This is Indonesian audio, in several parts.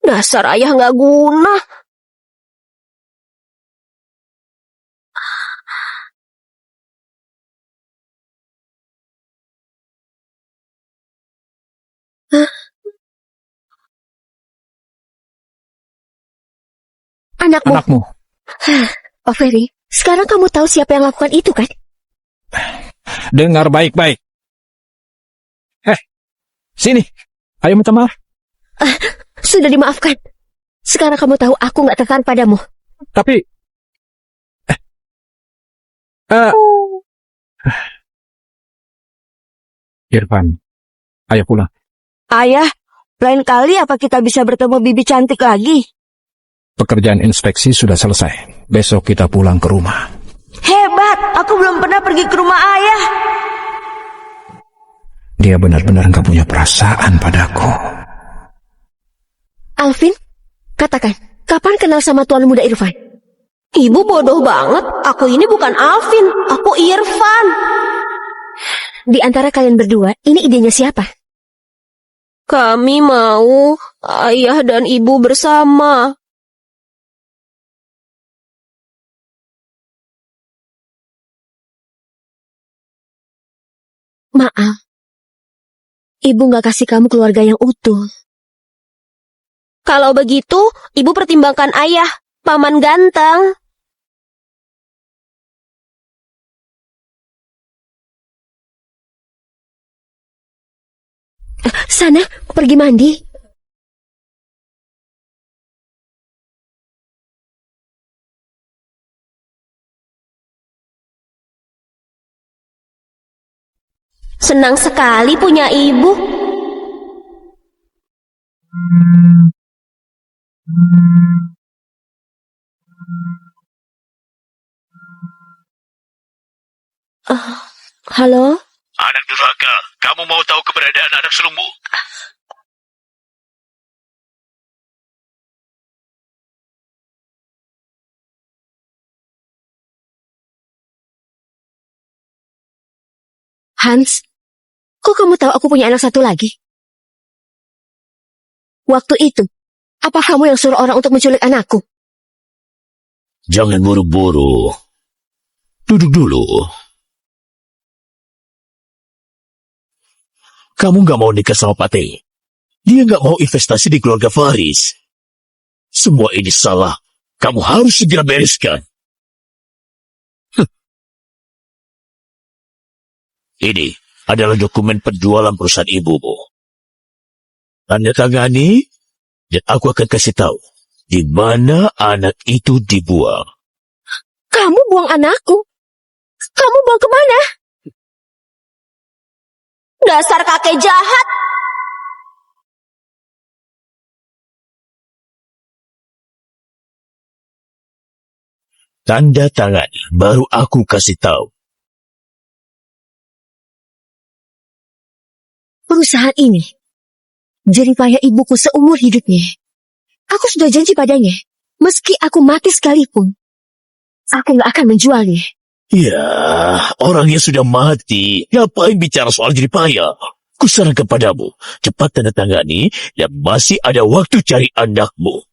Dasar ayah nggak guna. Anakmu. Oh Ferry, sekarang kamu tahu siapa yang lakukan itu kan? Dengar baik-baik. Sini. Ayo minta maaf. Sudah dimaafkan. Sekarang kamu tahu aku nggak tertarik padamu. Tapi... Irfan, ayo pulang. Ayah, lain kali apa kita bisa bertemu bibi cantik lagi? Pekerjaan inspeksi sudah selesai. Besok kita pulang ke rumah. Hebat, aku belum pernah pergi ke rumah ayah. Dia benar-benar gak punya perasaan padaku. Alvin, katakan, kapan kenal sama tuan muda Irfan? Ibu bodoh banget. Aku ini bukan Alvin, aku Irfan. Di antara kalian berdua, ini idenya siapa? Kami mau ayah dan ibu bersama. Maaf, ibu gak kasih kamu keluarga yang utuh. Kalau begitu, ibu pertimbangkan ayah, paman ganteng. Sana, pergi mandi. Senang sekali punya ibu. Halo? Anak durhaka, kamu mau tahu keberadaan anak sulungmu? Hans, kok kamu tahu aku punya anak satu lagi? Waktu itu, apa kamu yang suruh orang untuk menculik anakku? Jangan buru-buru. Duduk dulu. Kamu gak mau nikah sama Pak Teh. Dia gak mau investasi di keluarga Faris. Semua ini salah. Kamu harus segera bereskan. Ini adalah dokumen penjualan perusahaan ibumu. Tanda tangani, dan aku akan kasih tahu di mana anak itu dibuang. Kamu buang anakku? Kamu buang kemana? Dasar kakek jahat. Tanda tangani, baru aku kasih tahu. Perusahaan ini jeripaya ibuku seumur hidupnya. Aku sudah janji padanya, meski aku mati sekalipun, aku gak akan menjualnya. Ya, orangnya sudah mati. Ngapain bicara soal jeripaya? Kusarankan kepadamu, cepat tanda tangani dan masih ada waktu cari anakmu.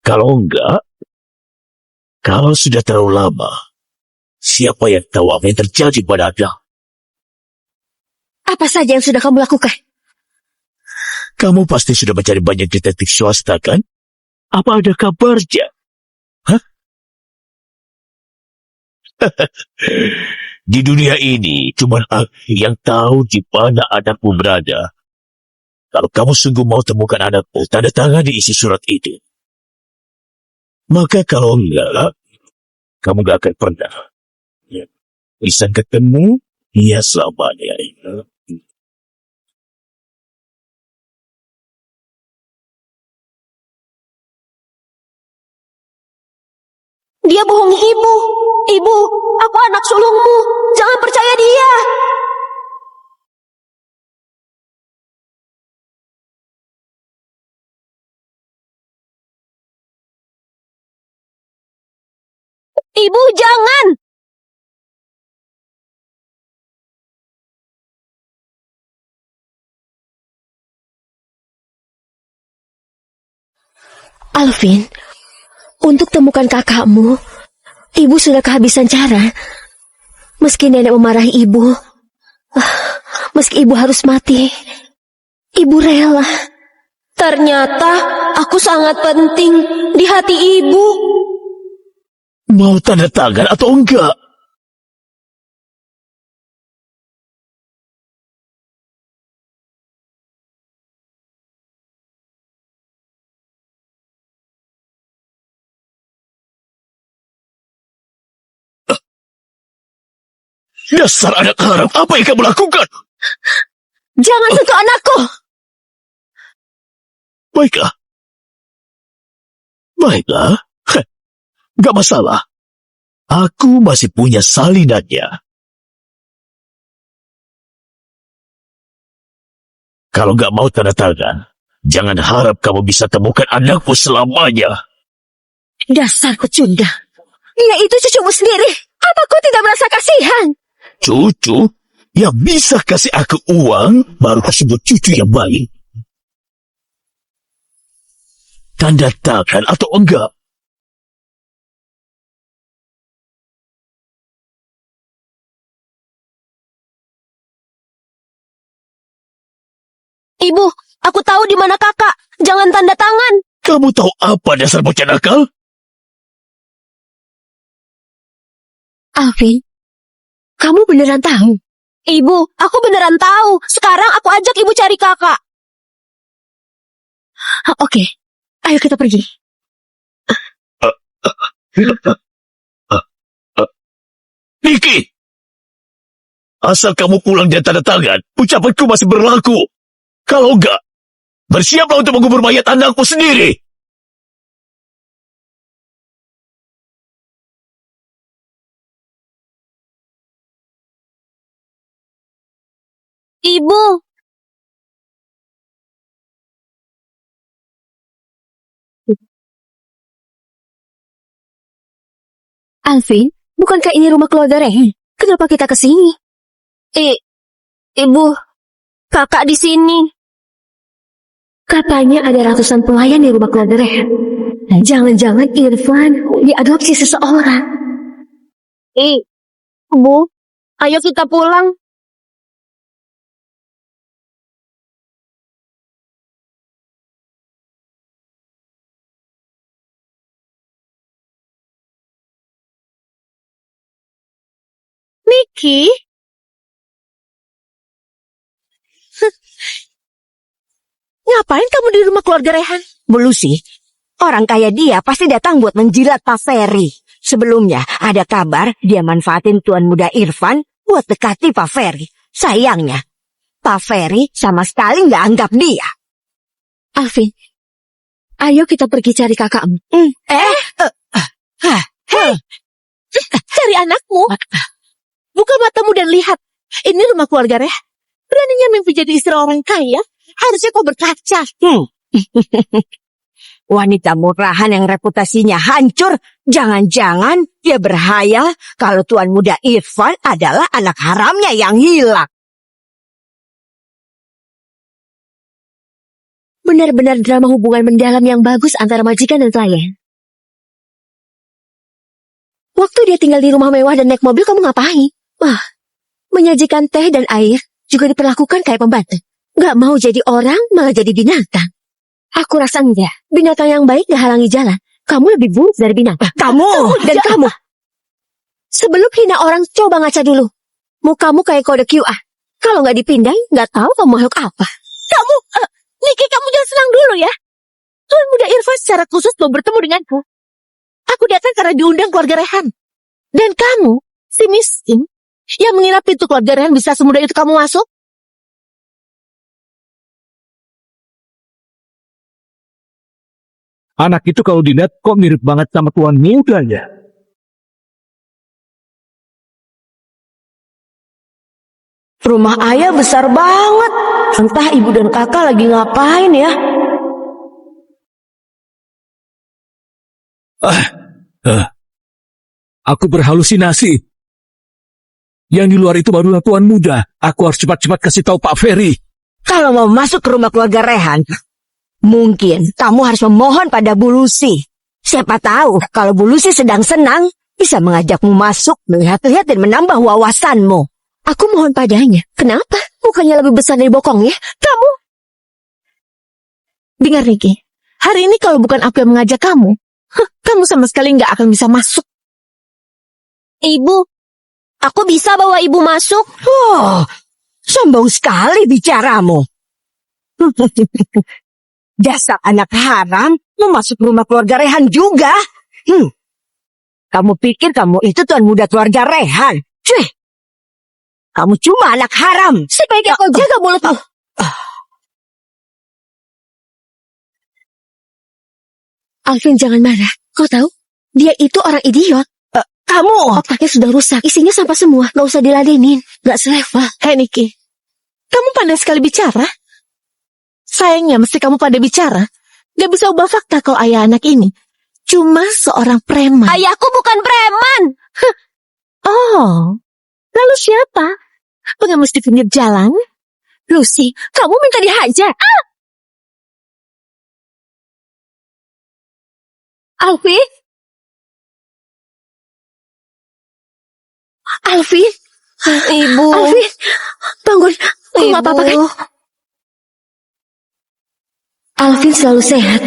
Kalau enggak, kalau sudah terlalu lama, siapa yang tahu apa yang terjadi pada anak? Apa saja yang sudah kamu lakukan? Kamu pasti sudah mencari banyak detektif swasta, kan? Apa ada kabarnya? Hah? Di dunia ini, cuma aku yang tahu di mana anakmu berada. Kalau kamu sungguh mau temukan anakmu, tanda tangan diisi surat itu. Maka kalau enggak, kamu gak akan pernah bisa ketemu dia selamanya. Dia bohongi ibu. Ibu, aku anak sulungmu. Jangan percaya dia. Ibu, jangan. Alvin, untuk temukan kakakmu, ibu sudah kehabisan cara. Meski nenek memarahi ibu, meski ibu harus mati, ibu rela. Ternyata aku sangat penting di hati ibu. Mau tanda tangan atau enggak? Dasar anak haram, apa yang kamu lakukan? Jangan sentuh anakku. Baiklah. Baiklah. Gak masalah. Aku masih punya salinannya. Kalau gak mau tanda tangan, jangan harap kamu bisa temukan anakmu selamanya. Dasar pecundang. Dia itu cucumu sendiri. Apa kau tidak merasa kasihan? Cucu yang bisa kasih aku uang baru tersebut cucu yang baik. Tanda tangan atau enggak? Ibu, aku tahu di mana kakak. Jangan tanda tangan. Kamu tahu apa dasar bocah nakal? Alvin, kamu beneran tahu? Ibu, aku beneran tahu. Sekarang aku ajak ibu cari kakak. Oke, ayo kita pergi. Niki! Asal kamu pulang dan tanda tangan, ucapanku masih berlaku. Kalau enggak, bersiaplah untuk mengubur mayat anakmu sendiri. Ibu, Alvin, bukankah ini rumah keluarga Rehan? Kenapa kita ke sini? ibu, kakak di sini. Katanya ada ratusan pelayan di rumah keluarga Rehan. Jangan-jangan Irfan diadopsi seseorang. Bu, ayo kita pulang. Niki? Ngapain kamu di rumah keluarga Rehan? Belusi, orang kaya dia pasti datang buat menjilat Pak Ferry. Sebelumnya ada kabar dia manfaatin tuan muda Irfan buat dekati Pak Ferry. Sayangnya, Pak Ferry sama sekali nggak anggap dia. Alvin, ayo kita pergi cari kakakmu. Cari anakmu. Buka matamu dan lihat. Ini rumah keluarga Rehan. Beraninya mimpi jadi istri orang kaya. Harusnya kau berkaca. Wanita murahan yang reputasinya hancur. Jangan-jangan dia berhayal kalau tuan muda Irfan adalah anak haramnya yang hilang. Benar-benar drama hubungan mendalam yang bagus antara majikan dan pelayan. Waktu dia tinggal di rumah mewah dan naik mobil, kamu ngapain? Wah, menyajikan teh dan air juga diperlakukan kayak pembantu. Gak mau jadi orang, malah jadi binatang. Aku rasa enggak. Binatang yang baik gak halangi jalan. Kamu lebih buruk dari binatang. Kamu Dan kamu. Sebelum hina orang, coba ngaca dulu. Mukamu kayak kode QR. Kalau gak dipindai, gak tahu kamu makhluk apa. Kamu, Niki, kamu jangan senang dulu ya. Tuan muda Irfan secara khusus mau bertemu denganku. Aku datang karena diundang keluarga Rehan. Dan kamu, si miskin, yang mengira pintu keluarga Rehan bisa semudah itu kamu masuk. Anak itu kalau dilihat kok mirip banget sama tuan mudanya. Rumah ayah besar banget. Entah ibu dan kakak lagi ngapain ya. Aku berhalusinasi. Yang di luar itu barulah tuan muda. Aku harus cepat-cepat kasih tahu Pak Ferry. Kalau mau masuk ke rumah keluarga Rehan, Mungkin kamu harus memohon pada Bu Lucy. Siapa tahu kalau Bu Lucy sedang senang, bisa mengajakmu masuk, melihat-lihat dan menambah wawasanmu. Aku mohon padanya. Kenapa? Bukannya lebih besar dari bokongnya? Kamu? Dengar, Niki. Hari ini kalau bukan aku yang mengajak kamu, kamu sama sekali nggak akan bisa masuk. Ibu, aku bisa bawa ibu masuk. Oh, sombong sekali bicaramu. Dasar anak haram, mau masuk rumah keluarga Rehan juga. Kamu pikir kamu itu tuan muda keluarga Rehan? Cuy, kamu cuma anak haram. Sebaiknya kau jaga mulutmu. Alvin, jangan marah. Kau tahu, dia itu orang idiot. Kamu, Otaknya sudah rusak. Isinya sampah semua. Gak usah diladenin. Gak selevel. Hei Niki, kamu pandai sekali bicara. Sayangnya mesti kamu pandai bicara. Gak bisa ubah fakta kalau ayah anak ini cuma seorang preman. Ayahku bukan preman. Oh, lalu siapa? Pengemis di pinggir jalan? Lucy, kamu minta dihajar. Alvin? Alvin? Ibu. Alvin, bangun. Kau gak apa-apa kan? Alvin selalu sehat.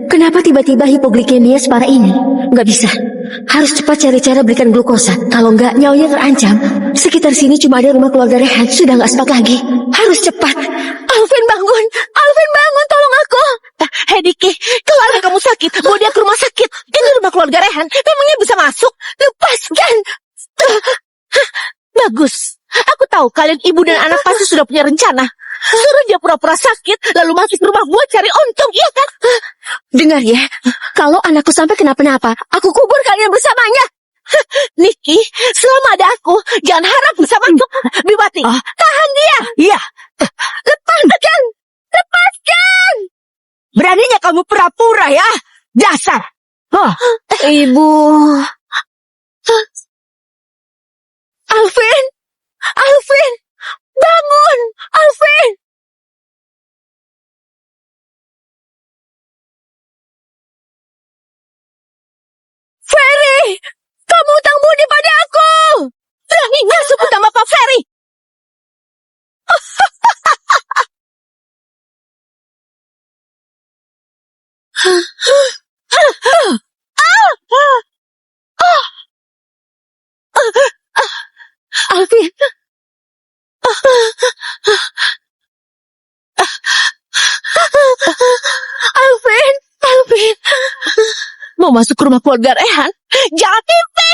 Kenapa tiba-tiba hipoglikemia separah ini? Nggak bisa. Harus cepat cari cara berikan glukosa. Kalau nggak, nyawanya terancam. Sekitar sini cuma ada rumah keluarga Rehan. Sudah nggak sempat lagi. Harus cepat. Alvin bangun. Alvin bangun, tolong aku. Hei Niki, kalau anak kamu sakit, bawa dia ke rumah sakit. Ini rumah keluarga Rehan. Memangnya bisa masuk? Lepaskan. Bagus. Aku tahu kalian ibu dan anak pasti sudah punya rencana. Suruh dia pura-pura sakit, lalu masuk ke rumah buat cari untung, iya kan? Dengar ya, kalau anakku sampai kenapa-napa, aku kubur kalian bersamanya. Niki, selama ada aku, jangan harap bisa masuk. Biwati, tahan dia. iya, Lepaskan. Lepaskan. beraninya kamu pura-pura ya, dasar. Ibu. Alvin. Alvin. Bangun. Alvin. Ferry. Kamu hutang budi pada aku. Beraninya sebut nama Pak Ferry. Alvin. Alvin. Alvin. Mau masuk ke rumah keluarga Rehan? Jangan mimpi.